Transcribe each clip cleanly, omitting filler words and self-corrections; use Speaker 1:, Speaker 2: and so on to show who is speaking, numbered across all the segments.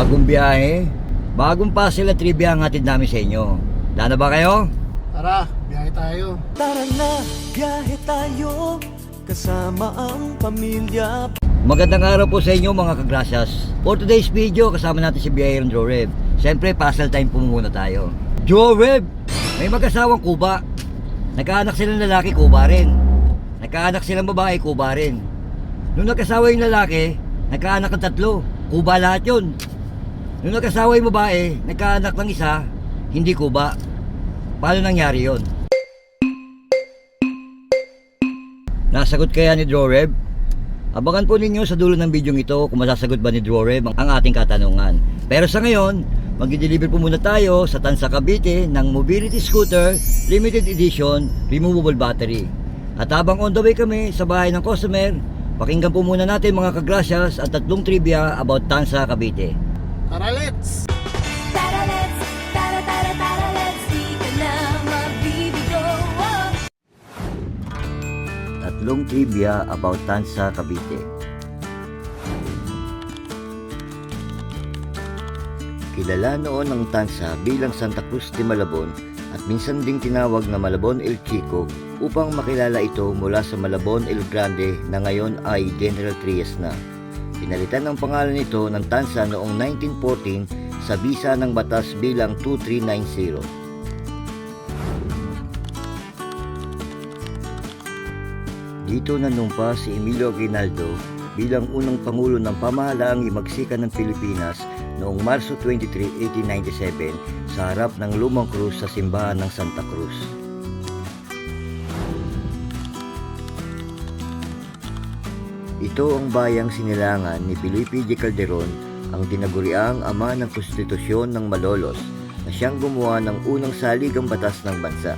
Speaker 1: Bagong biyahe, bagong puzzle at trivia ang hatid namin sa inyo. Dana ba kayo?
Speaker 2: Tara, biyahe tayo.
Speaker 3: Tara na, biyahe tayo, kasama ang pamilya.
Speaker 1: Magandang araw po sa inyo mga kagrasyas. For today's video, kasama natin si Biyahero Joreb. Siyempre, puzzle time po muna tayo. Joreb! May mag-asawang kuba. Nagkaanak silang lalaki, kuba rin. Nagkaanak silang babae, kuba rin. Nung nagkasawa yung lalaki, nagkaanak ng tatlo. Kuba lahat yun. Nung nagkasawa yung babae, nagkaanak ng isa, hindi kuba. Paano nangyari yun? Nasagot kaya ni Joreb? Abangan po ninyo sa dulo ng video ito kung masasagot ba ni Joreb ang ating katanungan. Pero sa ngayon, mag-deliver po muna tayo sa Tansa Cavite ng Mobility Scooter Limited Edition Removable Battery. At habang on the way kami sa bahay ng customer, pakinggan po muna natin mga kagrasyas at tatlong trivia about Tansa Cavite.
Speaker 2: Tara, let's!
Speaker 4: Tara, let's, di ka na mabibigo.
Speaker 1: Tatlong trivia about Tansa Cavite. Kilala noon ang Tansa bilang Santa Cruz de Malabon at minsan ding tinawag na Malabon El Chico upang makilala ito mula sa Malabon El Grande na ngayon ay General Trias na. Pinalitan ang pangalan nito ng Tansa noong 1914 sa bisa ng batas bilang 2390. Dito nanumpa si Emilio Aguinaldo bilang unang pangulo ng pamahalaang himagsikan ng Pilipinas noong Marso 23, 1897 sa harap ng Lumang Cruz sa simbahan ng Santa Cruz. Ito ang bayang sinilangan ni Felipe de Calderon, ang tinaguriang ama ng konstitusyon ng Malolos na siyang gumawa ng unang saligang batas ng bansa.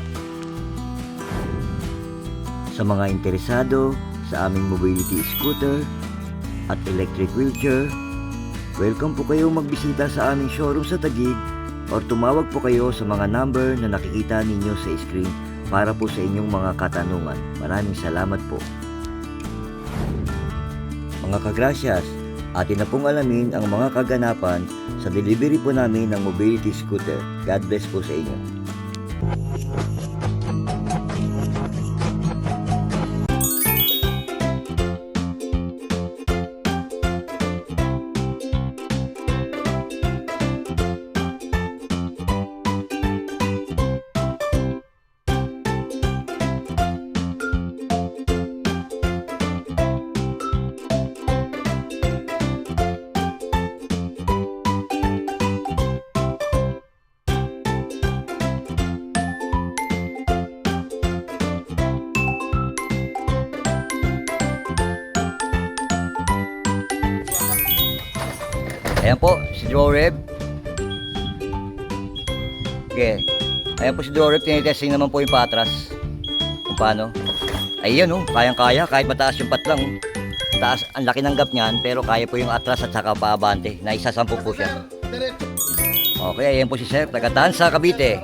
Speaker 1: Sa mga interesado sa aming mobility scooter at electric wheelchair, welcome po kayo magbisita sa aming showroom sa Taguig or tumawag po kayo sa mga number na nakikita ninyo sa screen para po sa inyong mga katanungan. Maraming salamat po. Mga kagrasyas, atin na pong alamin ang mga kaganapan sa delivery po namin ng mobility scooter. God bless po sa inyo. Ayan po, si Joreb. Okay. Ayan po si Joreb, tinitesting naman po yung patras. Kung paano. Ayun oh, kayang-kaya, kahit mataas yung patlang. Taas, ang laki ng gap niyan, pero kaya po yung atras at saka paabante. Na isasampu po siya. Okay, ayan po si Sir, taga Tansa, Cavite.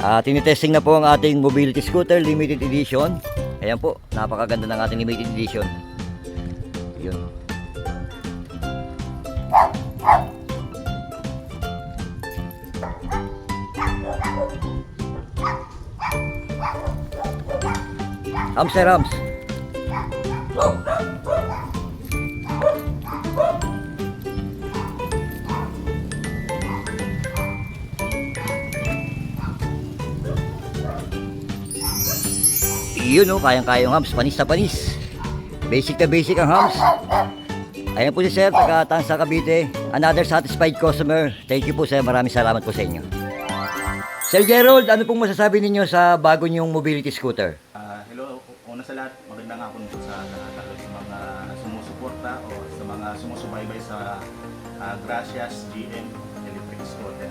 Speaker 1: Tinitesting na po ang ating mobility scooter, limited edition. Ayan po, napakaganda ng ating limited edition. Yun. Hams sir, hams. Iyon oh, kayang-kaya yung hams, panis na panis. Basic na basic ang hams. Ayan po si Sir, taga Tansa Cavite. Another satisfied customer. Thank you po Sir, maraming salamat po sa inyo. Sir Gerald, ano pong masasabi ninyo sa bago niyong mobility scooter?
Speaker 5: Hello, una sa lahat, magandang hapon po sa lahat sa mga sumusuporta o sa mga sumusubaybay sa Gracias GM Electric Scooter.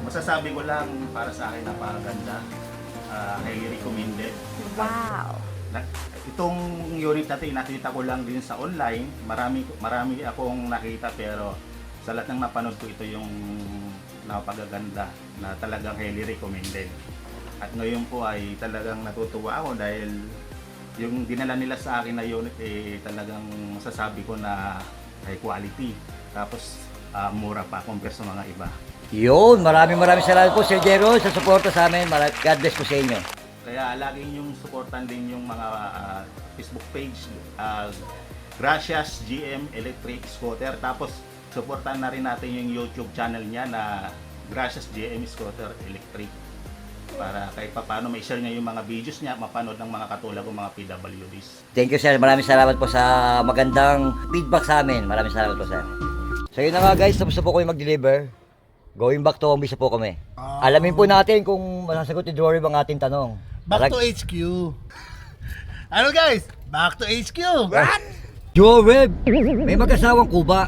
Speaker 5: Masasabi ko lang para sa akin napakaganda, highly recommended.
Speaker 4: Wow!
Speaker 5: Itong unit natin, nakita ko lang din sa online, marami akong nakita pero sa lahat ng napanood ko ito yung napakaganda na talagang highly recommended. At ngayon po ay talagang natutuwa ako dahil yung dinala nila sa akin na unit talagang masasabi ko na high quality. Tapos mura pa compare sa mga iba.
Speaker 1: Yun, maraming salamat po Sir Jero sa suporta sa amin. God bless po sa inyo.
Speaker 5: Kaya lagi yung supportan din yung mga Facebook page, Gracias GM Electric Scooter. Tapos supportan na rin natin yung YouTube channel niya na Gracias GM Scooter Electric. Para kahit pa paano may share niya yung mga videos niya, mapanood ng mga katulad ng mga PWDs.
Speaker 1: Thank you sir, maraming salamat po sa magandang feedback sa amin. Maraming salamat po sir. So yun na nga guys, tapos na po kami mag-deliver. Going back to Umbisa po kami. Alamin po natin kung masasagot ni Jory ang ating tanong.
Speaker 2: Back to HQ. Ano guys? Back to HQ. What?
Speaker 1: Jory, may mag-asawang Kuba.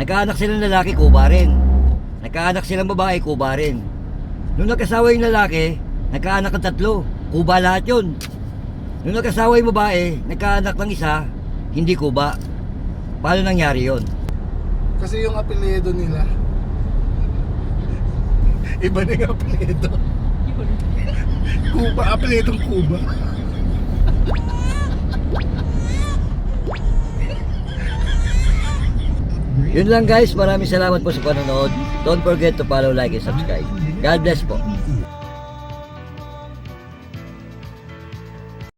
Speaker 1: Nagkaanak silang lalaki, Kuba rin. Nagkaanak silang babae, Kuba rin. Nung nagkasawa yung lalaki, nagkaanak ng 3. Kuba lahat yun. Nung nagkasawa yung babae, nagkaanak ng isa, hindi Kuba. Paano nangyari yun?
Speaker 2: Kasi yung apelyido nila. Iba na yung apelyido. Kuba, apelyidong Kuba.
Speaker 1: Yun lang guys, maraming salamat po sa panonood. Don't forget to follow, like, and subscribe. God bless po.